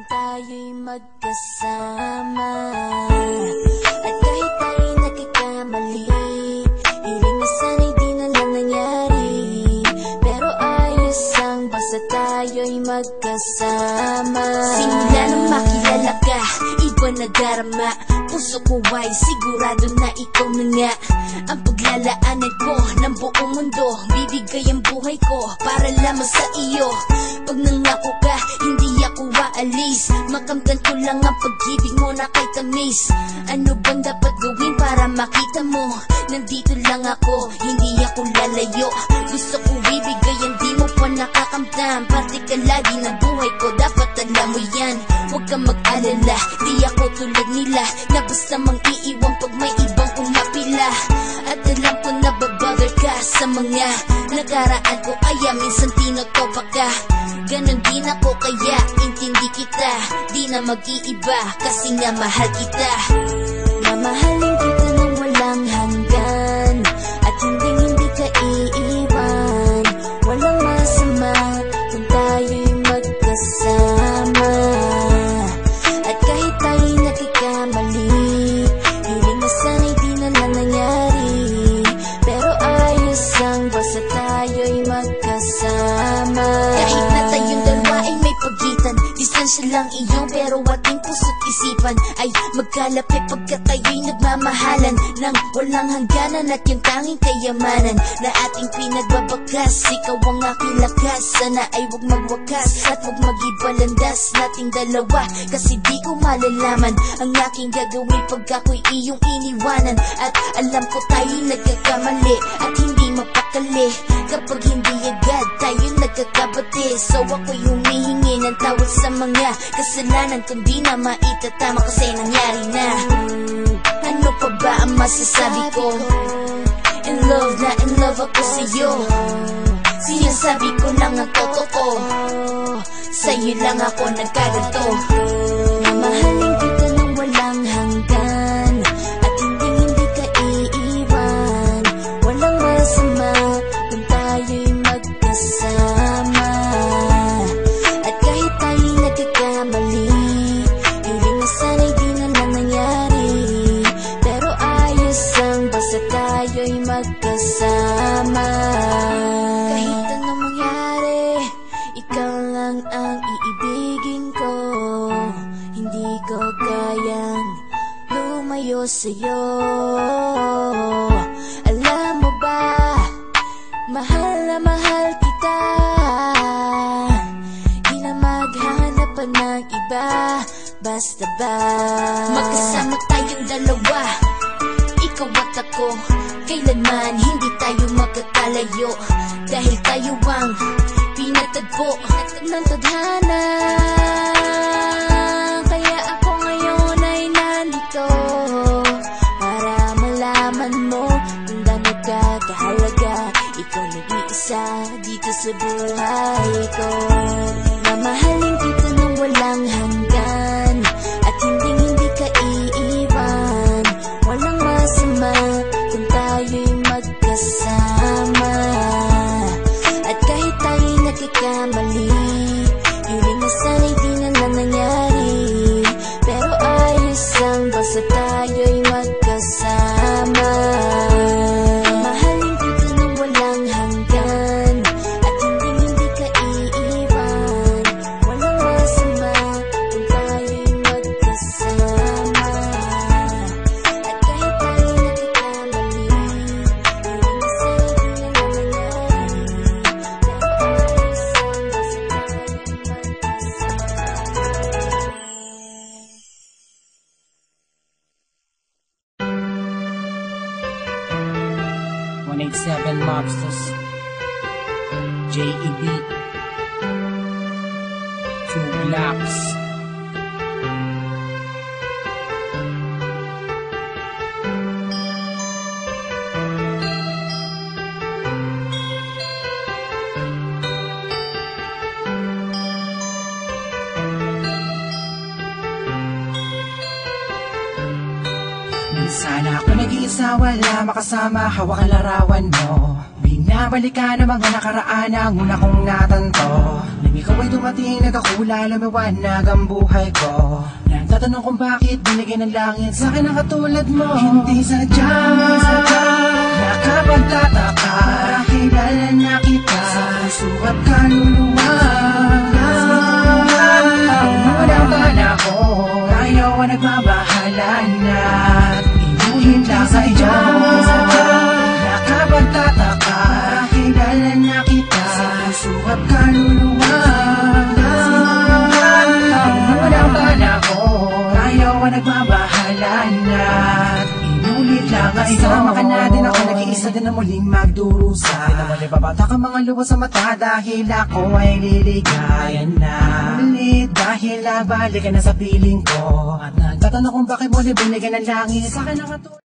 kung tayo'y magkasama. At kahit tayo'y nagkakamali, hiling na sana'y di na lang nangyari. Pero ayos ang basta tayo'y magkasama. Simula nang makilala ka, iba na darama. Puso ko ay sigurado na ikaw na nga ang paglalaanan ko ng buong mundo. Bibigay ang buhay ko para lamang sa iyo. Pag nangako ka, hindi ako aalis. Makamtan ko lang ang pag-ibig mo na kay tamis. Ano bang dapat gawin para makita mo? Nandito lang ako, hindi ako lalayo. Gusto ko ibigay ang di mo pa nakakamtan. Parte ka lagi ng buhay ko, dapat alam mo yan. Huwag kang mag-alala, di ako tulad nila na basta mang iiwan pag may ibang umapila. At alam ko na babother ka sa mga nakaraan ko, kaya minsan tinotopa ka. Ganon din ako kaya intindi kita. Di na mag-iiba kasi nga mahal kita. Mamahalin kita nang walang hanggan, at hindi ka iiwan. Walang masama kung tayo'y magkasama. At kahit tayo'y nagkakamali, hiling na sana'y di na lang nangyari. Pero ayos ang basta tayo'y magkasama. Kahit na tayong dalawa ay may pagitan, distansya lang iyong pero ating puso't isipan ay magkalapit pagkat tayo'y nagmamahalan ng walang hangganan. At yung tanging kayamanan na ating pinagbabakas, ikaw ang aking lakas. Sana ay huwag magwakas at huwag mag-ibalandas nating dalawa, kasi di ko malalaman ang aking gagawin pag ako'y iyong iniwanan. At alam ko tayo'y nagkakamali at hindi mapakali kapag hindi agad tayo'y nagkakabati. So ako'y humihingi ng tawad sa mga kasalanan kung di na maitatama kasi nangyari na. Ano pa ba ang masasabi ko? In love na in love ako sa'yo. Sinasabi ko lang ang totoo, sa'yo lang ako nagkaganto. Mamahalin kita nang walang hanggan, at hindi ka iiwan. Walang masama kung tayo'y magkasama. At kahit tayo'y nagkakamali, hiling na sana'y di na lang nangyari. Pero ayos ang basta tayo'y magkasama. Kahit anong mangyari, ikaw lang ang iibigin ko. Hindi ko kayang lumayo sa'yo. Alam mo ba, mahal na mahal kita. Di na maghanap pa ng iba, basta ba magkasama tayong dalawa, ikaw at ako. Kailanman hindi tayo magkakalayo, dahil tayo ang pinatagpo ng tadhana. Kaya ako ngayon ay nandito para malaman mo kung gaano ka kahalaga. Ikaw nag-iisa dito sa buhay ko. Mamahalin kita nang walang hanggan, at hindi ka iiwan. Walang masama kung tayo'y magkasama. At kahit tayo'y nagkakamali, hiling na sana'y di na lang nangyari. Pero ayos ang basta tayo'y magkasama. Mamahalin kita nang walang hanggan, at hindi ka iiwan. Walang masama kung tayo'y magkasama. At kahit tayo'y nagkakamali, hiling na sana'y di na lang nangyari. Pero ayos ang basta tayo'y magkasama. 187 Mobsters, JEB, 2 Blocks. Sana ako nag-iisa, wala makasama, hawak ang larawan mo. Binabalikan ang mga nakaraan, ang una kong natanto. ikaw ay dumating, nagkakula, lumiwanag ang buhay ko. Nagtatanong kung bakit binigay ng langit sa akin ang katulad mo. Hindi sadya, nakapagtataka, kilala na kita sa puso at kaluluwa. Walang bala ko, tayo ang nagbabahala na inuhin lang sa iyo. Nakapagtataka, kilala na kita sa puso at kaluluwa. Walang bala ko, tayo ang nagbabahala na inulit lang ang iyo. Isama ka na din ako, nag-iisa din na muling magdurusa. Di naman ibabata ka mga luwa sa mata dahil ako ay liligaya na ulit. Dahil nabalik ka na sa piling ko at nagtatanong kung bakit mo binigyan ng langit sa akin ang katulad.